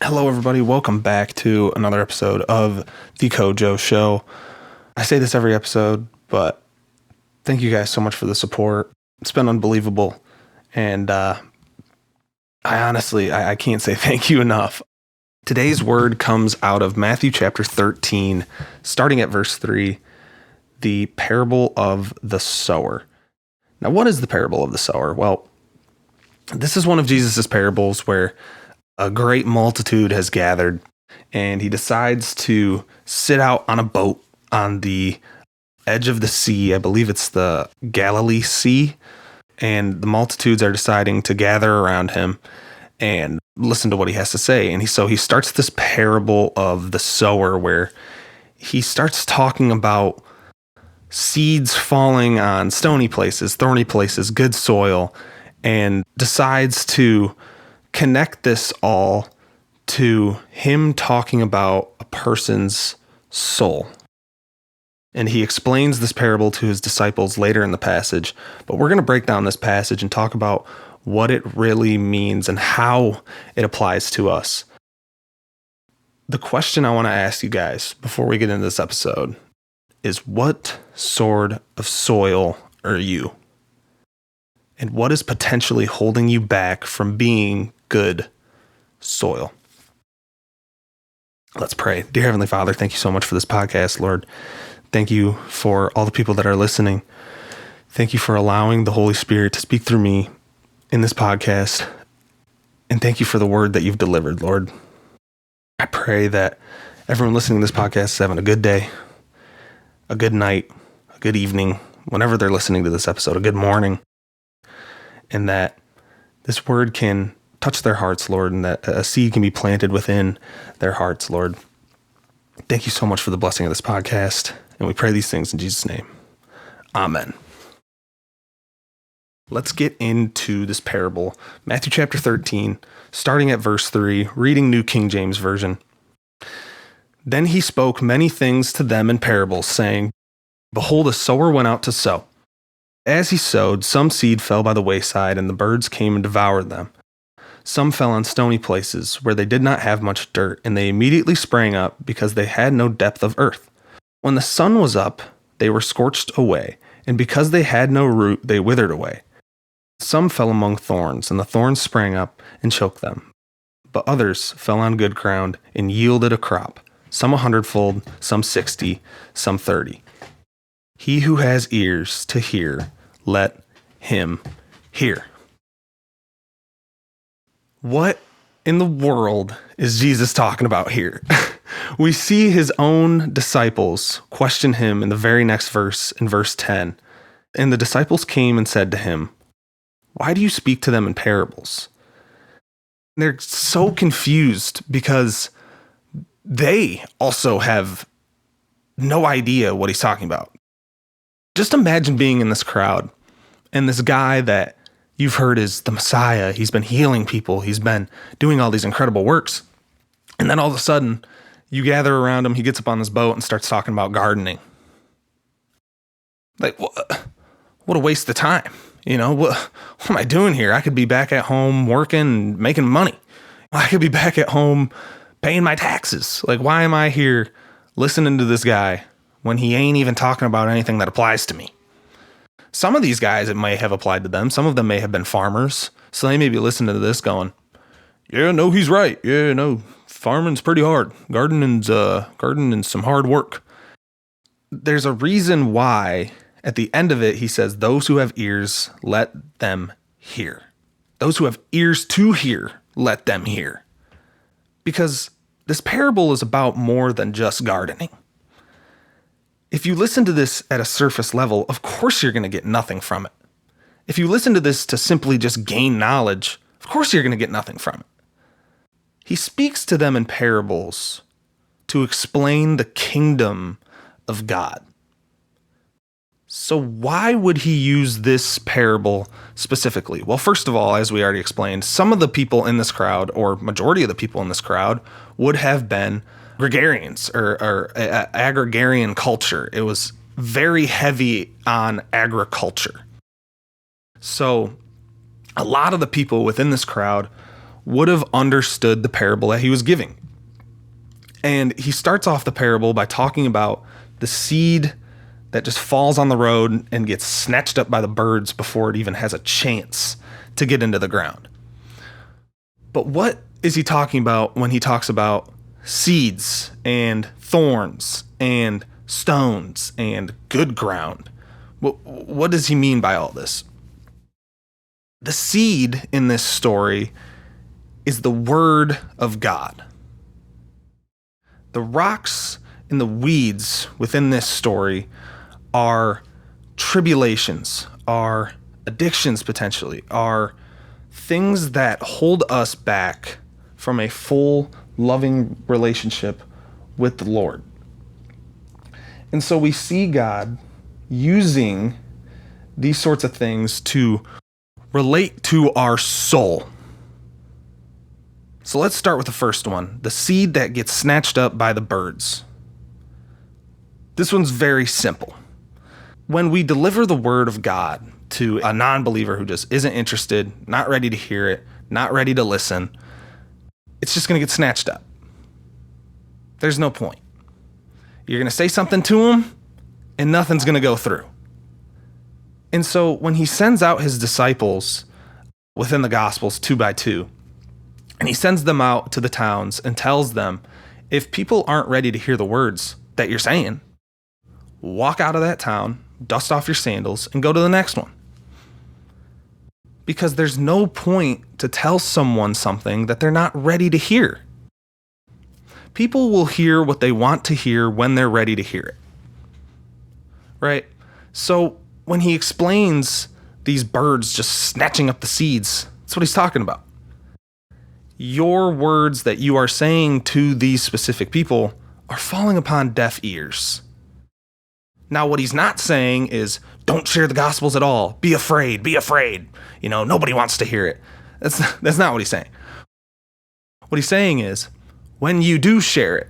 Hello, everybody. Welcome back to another episode of the Kojo Show. I say this every episode, but thank you guys so much for the support. It's been unbelievable. And I honestly can't say thank you enough. Today's word comes out of Matthew chapter 13, starting at verse 3, the parable of the sower. Now, what is the parable of the sower? Well, this is one of Jesus's parables where a great multitude has gathered, and he decides to sit out on a boat on the edge of the sea. I believe it's the Galilee Sea, and the multitudes are deciding to gather around him and listen to what he has to say. And so he starts this parable of the sower where he starts talking about seeds falling on stony places, thorny places, good soil, and decides to connect this all to him talking about a person's soul. And he explains this parable to his disciples later in the passage, but we're going to break down this passage and talk about what it really means and how it applies to us. The question I want to ask you guys before we get into this episode is, what sort of soil are you? And what is potentially holding you back from being good soil? Let's pray. Dear Heavenly Father, thank you so much for this podcast, Lord. Thank you for all the people that are listening. Thank you for allowing the Holy Spirit to speak through me in this podcast. And thank you for the word that you've delivered, Lord. I pray that everyone listening to this podcast is having a good day, a good night, a good evening, whenever they're listening to this episode, a good morning. And that this word can touch their hearts, Lord, and that a seed can be planted within their hearts, Lord. Thank you so much for the blessing of this podcast, and we pray these things in Jesus' name. Amen. Let's get into this parable, Matthew chapter 13, starting at verse 3, reading New King James Version. Then he spoke many things to them in parables, saying, Behold, a sower went out to sow. As he sowed, some seed fell by the wayside, and the birds came and devoured them. Some fell on stony places, where they did not have much dirt, and they immediately sprang up, because they had no depth of earth. When the sun was up, they were scorched away, and because they had no root, they withered away. Some fell among thorns, and the thorns sprang up and choked them. But others fell on good ground, and yielded a crop, some 100-fold, some 60, some 30. He who has ears to hear, let him hear. What in the world is Jesus talking about here? We see his own disciples question him in the very next verse, in verse 10. And the disciples came and said to him, Why do you speak to them in parables? They're so confused because they also have no idea what he's talking about. Just imagine being in this crowd and this guy that you've heard is the Messiah. He's been healing people. He's been doing all these incredible works. And then all of a sudden you gather around him. He gets up on this boat and starts talking about gardening. Like, what a waste of time. You know, what am I doing here? I could be back at home working and making money. I could be back at home paying my taxes. Like, why am I here listening to this guy when he ain't even talking about anything that applies to me? Some of these guys, it may have applied to them. Some of them may have been farmers. So they may be listening to this going, yeah, no, he's right. Yeah, no, farming's pretty hard. Gardening's some hard work. There's a reason why at the end of it, he says, those who have ears, let them hear. Those who have ears to hear, let them hear. Because this parable is about more than just gardening. If you listen to this at a surface level, of course you're going to get nothing from it. If you listen to this to simply just gain knowledge, of course you're going to get nothing from it. He speaks to them in parables to explain the kingdom of God. So why would he use this parable specifically? Well, first of all, as we already explained, some of the people in this crowd, or majority of the people in this crowd, would have been gregarians or agrarian culture. It was very heavy on agriculture. So a lot of the people within this crowd would have understood the parable that he was giving. And he starts off the parable by talking about the seed that just falls on the road and gets snatched up by the birds before it even has a chance to get into the ground. But what is he talking about when he talks about seeds and thorns and stones and good ground? What does he mean by all this? The seed in this story is the word of God. The rocks and the weeds within this story are tribulations, are addictions potentially, are things that hold us back from a full, loving relationship with the Lord. And so we see God using these sorts of things to relate to our soul. So let's start with the first one, the seed that gets snatched up by the birds. This one's very simple. When we deliver the word of God to a non-believer who just isn't interested, not ready to hear it, not ready to listen, it's just going to get snatched up. There's no point. You're going to say something to them, and nothing's going to go through. And so when he sends out his disciples within the Gospels 2 by 2, and he sends them out to the towns and tells them, if people aren't ready to hear the words that you're saying, walk out of that town, dust off your sandals, and go to the next one. Because there's no point to tell someone something that they're not ready to hear. People will hear what they want to hear when they're ready to hear it. Right? So when he explains these birds just snatching up the seeds, that's what he's talking about. Your words that you are saying to these specific people are falling upon deaf ears. Now, what he's not saying is, don't share the Gospels at all. Be afraid. Nobody wants to hear it. That's not what he's saying. What he's saying is, when you do share it,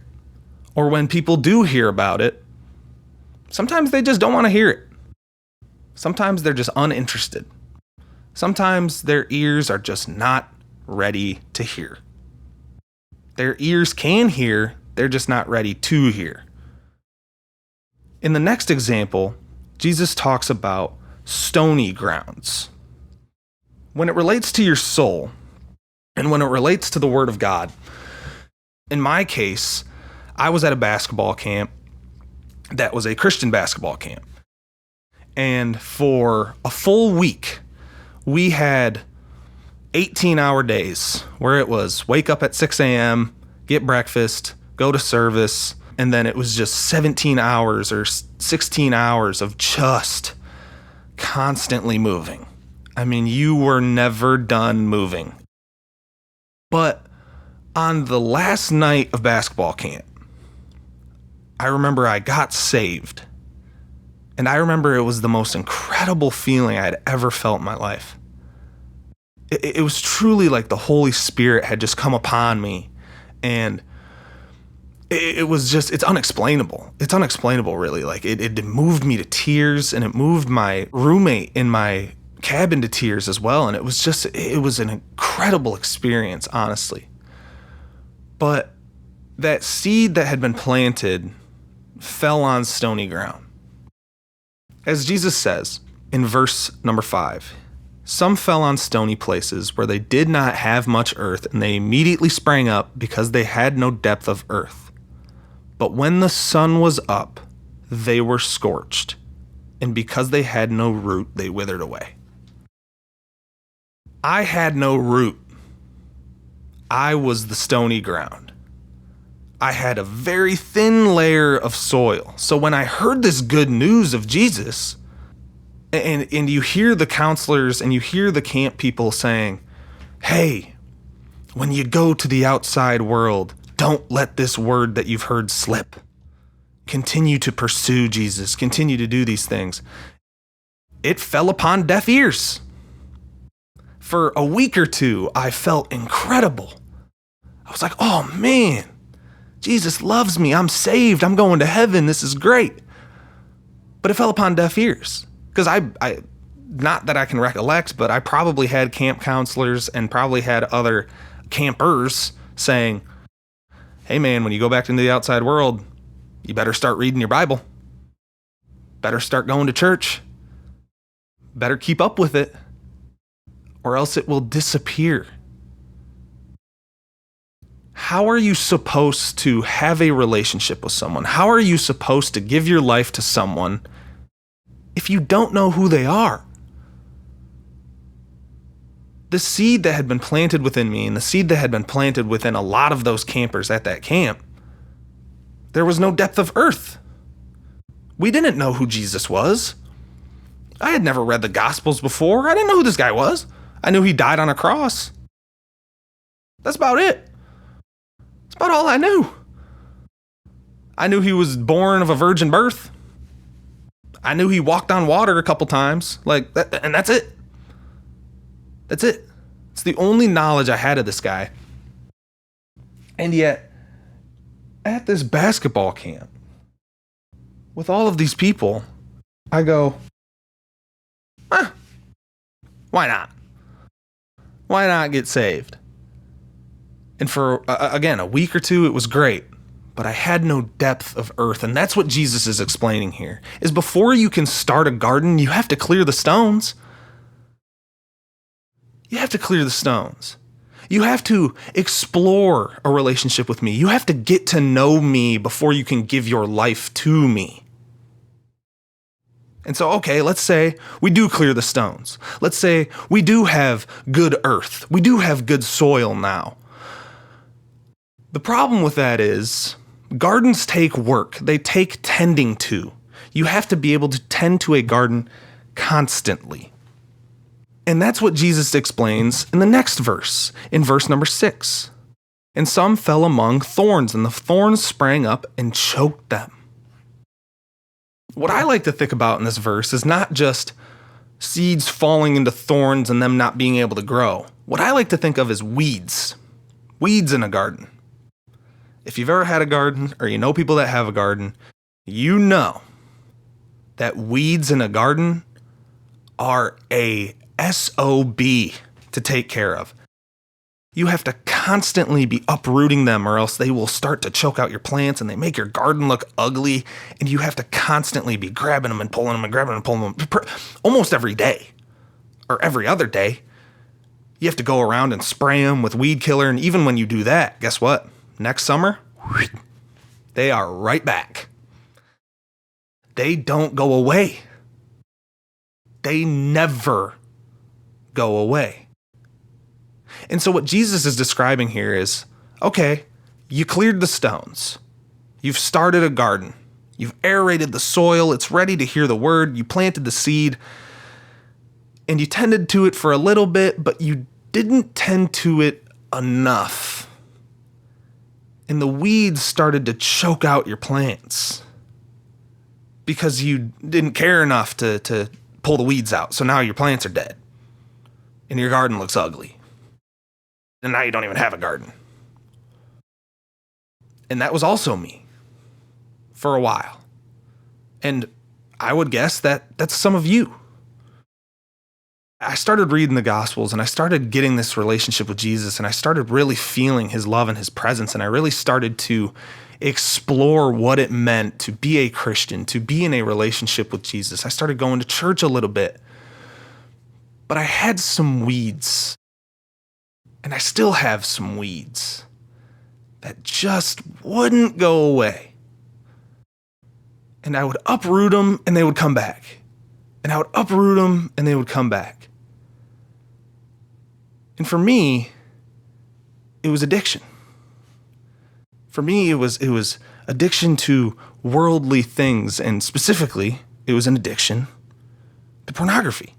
or when people do hear about it, sometimes they just don't want to hear it. Sometimes they're just uninterested. Sometimes their ears are just not ready to hear. Their ears can hear, they're just not ready to hear. In the next example, Jesus talks about stony grounds. When it relates to your soul, and when it relates to the Word of God, in my case, I was at a basketball camp that was a Christian basketball camp. And for a full week, we had 18-hour days where it was wake up at 6 a.m., get breakfast, go to service, and then it was just 17 hours or 16 hours of just constantly moving. I mean, you were never done moving. But on the last night of basketball camp, I remember I got saved. And I remember it was the most incredible feeling I had ever felt in my life. It was truly like the Holy Spirit had just come upon me. And it was just, it's unexplainable. It's unexplainable, really. Like, it moved me to tears, and it moved my roommate in my cabin to tears as well. And it was an incredible experience, honestly. But that seed that had been planted fell on stony ground. As Jesus says in verse number 5, some fell on stony places where they did not have much earth, and they immediately sprang up because they had no depth of earth. But when the sun was up, they were scorched, and because they had no root, they withered away. I had no root. I was the stony ground. I had a very thin layer of soil. So when I heard this good news of Jesus, and you hear the counselors and you hear the camp people saying, hey, when you go to the outside world, don't let this word that you've heard slip. Continue to pursue Jesus. Continue to do these things. It fell upon deaf ears. For a week or two, I felt incredible. I was like, oh man, Jesus loves me. I'm saved. I'm going to heaven. This is great. But it fell upon deaf ears. Because I, not that I can recollect, but I probably had camp counselors and probably had other campers saying, hey man, when you go back into the outside world, you better start reading your Bible. Better start going to church. Better keep up with it, or else it will disappear. How are you supposed to have a relationship with someone? How are you supposed to give your life to someone if you don't know who they are? The seed that had been planted within me, and the seed that had been planted within a lot of those campers at that camp, there was no depth of earth. We didn't know who Jesus was. I had never read the Gospels before. I didn't know who this guy was. I knew he died on a cross. That's about it. That's about all I knew. I knew he was born of a virgin birth. I knew he walked on water a couple times. And that's it. That's it. It's the only knowledge I had of this guy. And yet, at this basketball camp, with all of these people, I go, why not? Why not get saved? And for, again, a week or two, it was great. But I had no depth of earth. And that's what Jesus is explaining here, is before you can start a garden, you have to clear the stones. You have to clear the stones. You have to explore a relationship with me. You have to get to know me before you can give your life to me. And so, okay, let's say we do clear the stones. Let's say we do have good earth. We do have good soil now. The problem with that is gardens take work. They take tending to. You have to be able to tend to a garden constantly. And that's what Jesus explains in the next verse, in verse number 6. And some fell among thorns, and the thorns sprang up and choked them. What I like to think about in this verse is not just seeds falling into thorns and them not being able to grow. What I like to think of is weeds. Weeds in a garden. If you've ever had a garden, or you know people that have a garden, you know that weeds in a garden are a SOB to take care of. You have to constantly be uprooting them, or else they will start to choke out your plants and they make your garden look ugly. And you have to constantly be grabbing them and pulling them and grabbing them and pulling them almost every day or every other day. You have to go around and spray them with weed killer. And even when you do that, guess what? Next summer, they are right back. They don't go away. They never go away. And so what Jesus is describing here is, okay, you cleared the stones. You've started a garden. You've aerated the soil. It's ready to hear the word. You planted the seed. And you tended to it for a little bit, but you didn't tend to it enough. And the weeds started to choke out your plants because you didn't care enough to pull the weeds out. So now your plants are dead. And your garden looks ugly. And now you don't even have a garden. And that was also me for a while. And I would guess that that's some of you. I started reading the Gospels and I started getting this relationship with Jesus, and I started really feeling his love and his presence. And I really started to explore what it meant to be a Christian, to be in a relationship with Jesus. I started going to church a little bit. But I had some weeds, and I still have some weeds that just wouldn't go away. And I would uproot them and they would come back. And I would uproot them and they would come back. And for me, it was addiction. For me, it was addiction to worldly things, and specifically, it was an addiction to pornography.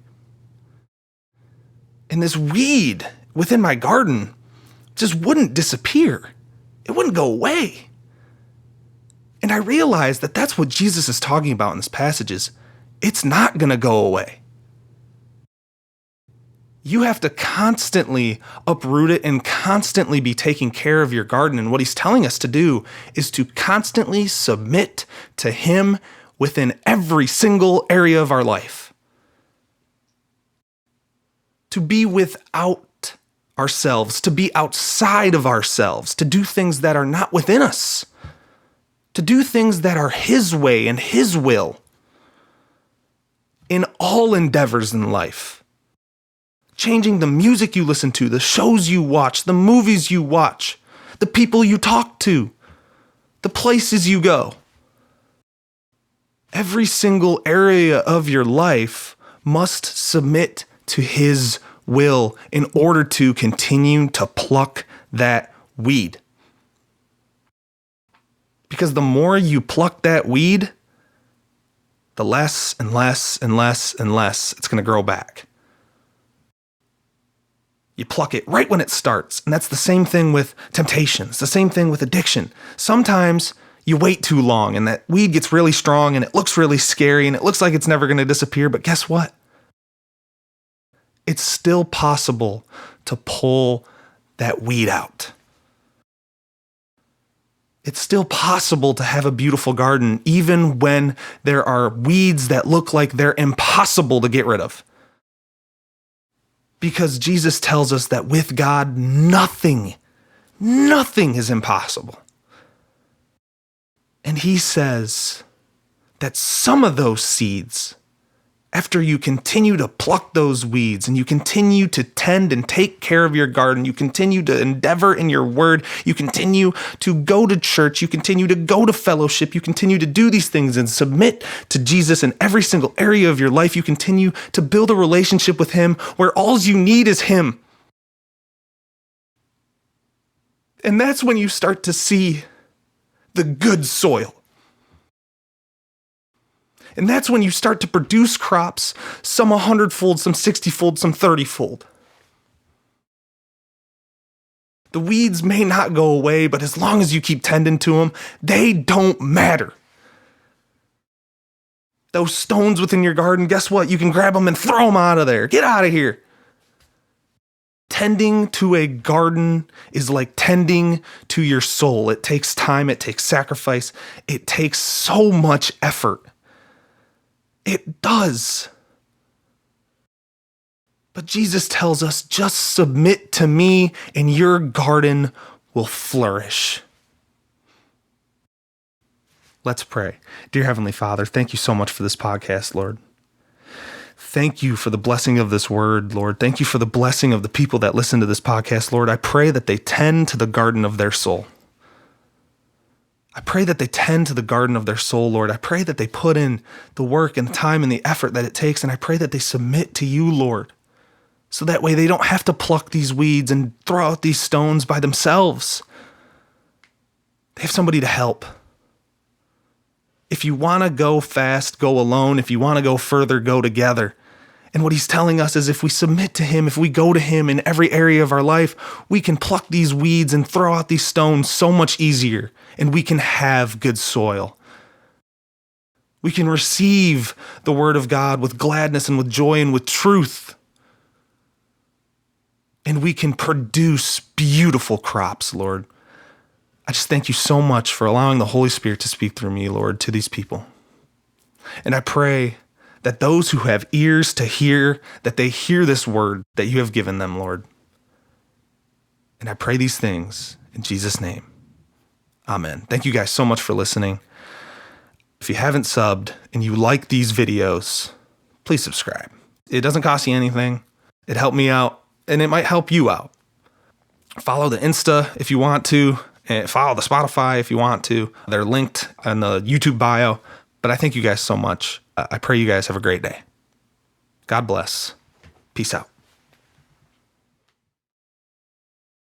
And this weed within my garden just wouldn't disappear. It wouldn't go away. And I realized that that's what Jesus is talking about in this passage is, it's not going to go away. You have to constantly uproot it and constantly be taking care of your garden. And what he's telling us to do is to constantly submit to him within every single area of our life. To be without ourselves, to be outside of ourselves, to do things that are not within us, to do things that are His way and His will in all endeavors in life. Changing the music you listen to, the shows you watch, the movies you watch, the people you talk to, the places you go. Every single area of your life must submit to His will in order to continue to pluck that weed. Because the more you pluck that weed, the less and less and less and less it's going to grow back. You pluck it right when it starts. And that's the same thing with temptation. It's the same thing with addiction. Sometimes you wait too long and that weed gets really strong and it looks really scary and it looks like it's never going to disappear. But guess what? It's still possible to pull that weed out. It's still possible to have a beautiful garden even when there are weeds that look like they're impossible to get rid of. Because Jesus tells us that with God, nothing is impossible. And He says that some of those seeds, after you continue to pluck those weeds and you continue to tend and take care of your garden, you continue to endeavor in your word, you continue to go to church, you continue to go to fellowship, you continue to do these things and submit to Jesus in every single area of your life, you continue to build a relationship with Him where all you need is Him. And that's when you start to see the good soil. And that's when you start to produce crops, some 100-fold, some 60-fold, some 30-fold. The weeds may not go away, but as long as you keep tending to them, they don't matter. Those stones within your garden, guess what? You can grab them and throw them out of there. Get out of here. Tending to a garden is like tending to your soul. It takes time, it takes sacrifice, it takes so much effort. It does. But Jesus tells us, just submit to me and your garden will flourish. Let's pray. Dear Heavenly Father, thank you so much for this podcast, Lord. Thank you for the blessing of this word, Lord. Thank you for the blessing of the people that listen to this podcast, Lord. I pray that they tend to the garden of their soul. I pray that they tend to the garden of their soul, Lord. I pray that they put in the work and the time and the effort that it takes, and I pray that they submit to you, Lord, so that way they don't have to pluck these weeds and throw out these stones by themselves. They have somebody to help. If you want to go fast, go alone. If you want to go further, go together. And what He's telling us is if we submit to Him, if we go to Him in every area of our life, we can pluck these weeds and throw out these stones so much easier, and we can have good soil. We can receive the Word of God with gladness and with joy and with truth. And we can produce beautiful crops, Lord. I just thank you so much for allowing the Holy Spirit to speak through me, Lord, to these people. And I pray that those who have ears to hear, that they hear this word that you have given them, Lord. And I pray these things in Jesus' name. Amen. Thank you guys so much for listening. If you haven't subbed and you like these videos, please subscribe. It doesn't cost you anything. It helped me out, and it might help you out. Follow the Insta if you want to, and follow the Spotify if you want to. They're linked in the YouTube bio. But I thank you guys so much. I pray you guys have a great day. God bless. Peace out.